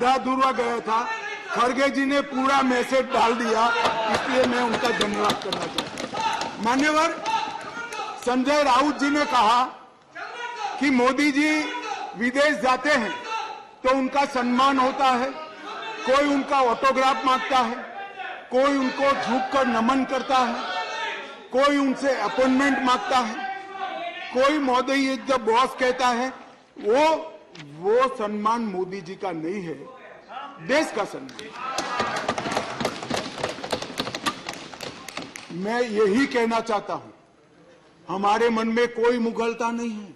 दुर्वा गया था, खड़गे जी ने पूरा मैसेज डाल दिया, इसलिए मैं उनका धन्यवाद करना चाहता हूं। मान्यवर संजय राउत जी ने कहा कि मोदी जी विदेश जाते हैं तो उनका सम्मान होता है, कोई उनका ऑटोग्राफ मांगता है, कोई उनको झुककर नमन करता है, कोई उनसे अपॉइंटमेंट मांगता है, कोई मोदी इज द बॉस कहता है। वो सम्मान मोदी जी का नहीं है, देश का सम्मान। मैं यही कहना चाहता हूं, हमारे मन में कोई मुगलता नहीं है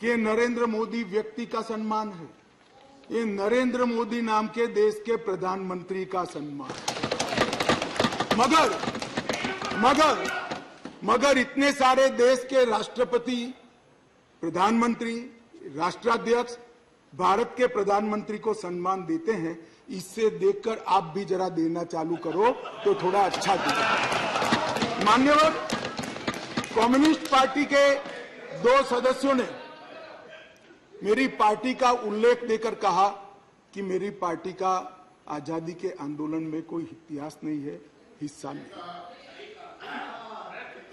कि नरेंद्र मोदी व्यक्ति का सम्मान है, ये नरेंद्र मोदी नाम के देश के प्रधानमंत्री का सम्मान है। मगर इतने सारे देश के राष्ट्रपति, प्रधानमंत्री, राष्ट्राध्यक्ष भारत के प्रधानमंत्री को सम्मान देते हैं, इससे देखकर आप भी जरा देना चालू करो तो थोड़ा अच्छा दिखेगा। मान्यवर कम्युनिस्ट पार्टी के 2 सदस्यों ने मेरी पार्टी का उल्लेख देकर कहा कि मेरी पार्टी का आजादी के आंदोलन में कोई इतिहास नहीं है, हिस्सा नहीं।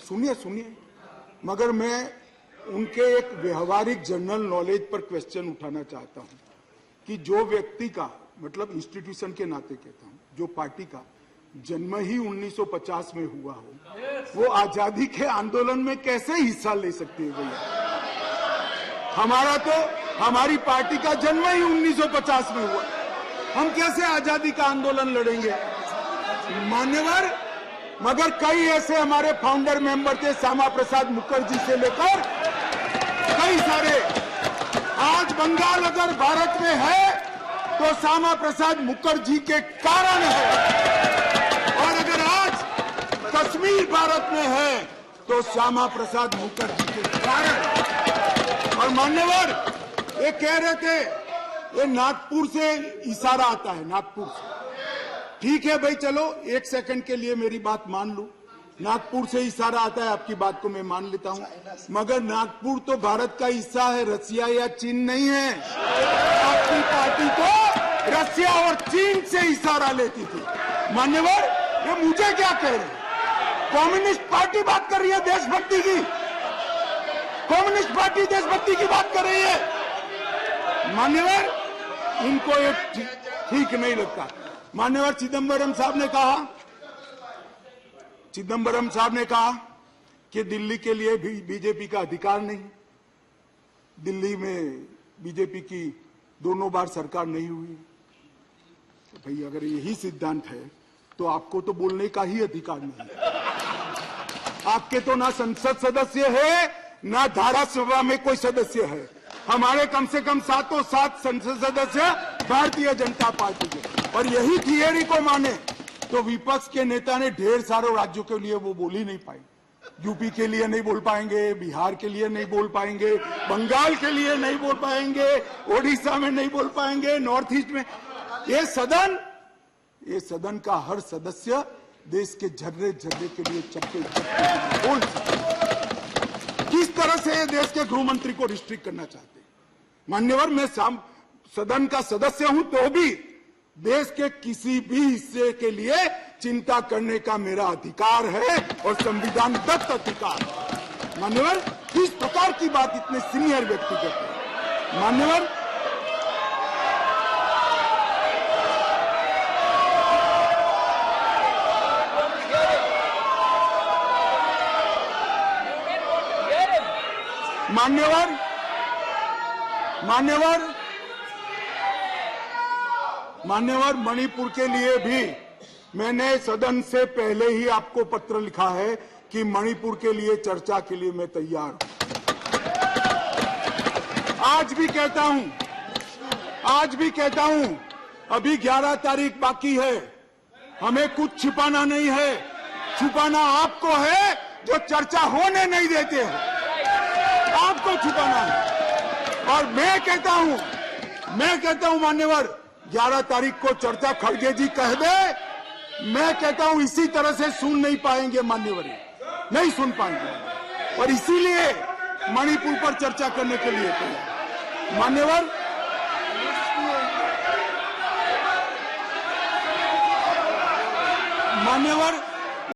सुनिए, मगर मैं उनके एक व्यवहारिक जनरल नॉलेज पर क्वेश्चन उठाना चाहता हूं कि जो व्यक्ति का, मतलब इंस्टीट्यूशन के नाते कहता हूं, जो पार्टी का जन्म ही 1950 में हुआ हो, वो आजादी के आंदोलन में कैसे हिस्सा ले सकते हैं भैया? हमारी पार्टी का जन्म ही 1950 में हुआ, हम कैसे आजादी का आंदोलन लड़ेंगे? मान्यवर मगर कई ऐसे हमारे फाउंडर मेंबर थे, श्यामा प्रसाद मुखर्जी से लेकर कई सारे। आज बंगाल अगर भारत में है तो श्यामा प्रसाद मुखर्जी के कारण है, और अगर आज कश्मीर भारत में है तो श्यामा प्रसाद मुखर्जी के कारण। और मान्यवर ये कह रहे थे ये नागपुर से इशारा आता है, नागपुर से। ठीक है भाई, चलो 1 सेकंड के लिए मेरी बात मान लो, नागपुर से इशारा आता है, आपकी बात को मैं मान लेता हूं, मगर नागपुर तो भारत का हिस्सा है, रसिया या चीन नहीं है। आपकी पार्टी तो रसिया और चीन से इशारा लेती थी। मान्यवर ये मुझे क्या कह रहे हैं? कम्युनिस्ट पार्टी बात कर रही है देशभक्ति की, कम्युनिस्ट पार्टी देशभक्ति की बात कर रही है। मान्यवर इनको ये ठीक नहीं लगता। मान्यवर चिदंबरम साहब ने कहा कि दिल्ली के लिए भी बीजेपी का अधिकार नहीं, दिल्ली में बीजेपी की 2 बार सरकार नहीं हुई। तो भाई अगर यही सिद्धांत है तो आपको तो बोलने का ही अधिकार नहीं है। आपके तो ना संसद सदस्य है, ना धारासभा में कोई सदस्य है। हमारे कम से कम 7 संसद सदस्य भारतीय जनता पार्टी के। और यही थियरी को माने तो विपक्ष के नेता ने ढेर सारे राज्यों के लिए वो बोल ही नहीं पाए। यूपी के लिए नहीं बोल पाएंगे, बिहार के लिए नहीं बोल पाएंगे, बंगाल के लिए नहीं बोल पाएंगे, ओडिशा में नहीं बोल पाएंगे, नॉर्थ ईस्ट में। ये सदन का हर सदस्य देश के झर्रे झर्रे के लिए चप्पे बोल किस तरह से देश के गृह मंत्री को रिस्ट्रिक्ट करना चाहते हैं। मान्यवर मैं सदन का सदस्य हूं तो भी देश के किसी भी हिस्से के लिए चिंता करने का मेरा अधिकार है और संविधान दत्त अधिकार है। मान्यवर किस प्रकार की बात इतने सीनियर व्यक्ति करते हैं? मान्यवर मान्यवर मणिपुर के लिए भी मैंने सदन से पहले ही आपको पत्र लिखा है कि मणिपुर के लिए चर्चा के लिए मैं तैयार हूं। आज भी कहता हूं अभी 11 तारीख बाकी है, हमें कुछ छिपाना नहीं है, छुपाना आपको है जो चर्चा होने नहीं देते हैं, आपको छुपाना है। और मैं कहता हूं मान्यवर 11 तारीख को चर्चा खड़गे जी कह दे, मैं कहता हूं इसी तरह से सुन नहीं पाएंगे मान्यवर, नहीं सुन पाएंगे। और इसीलिए मणिपुर पर चर्चा करने के लिए मान्यवर मान्यवर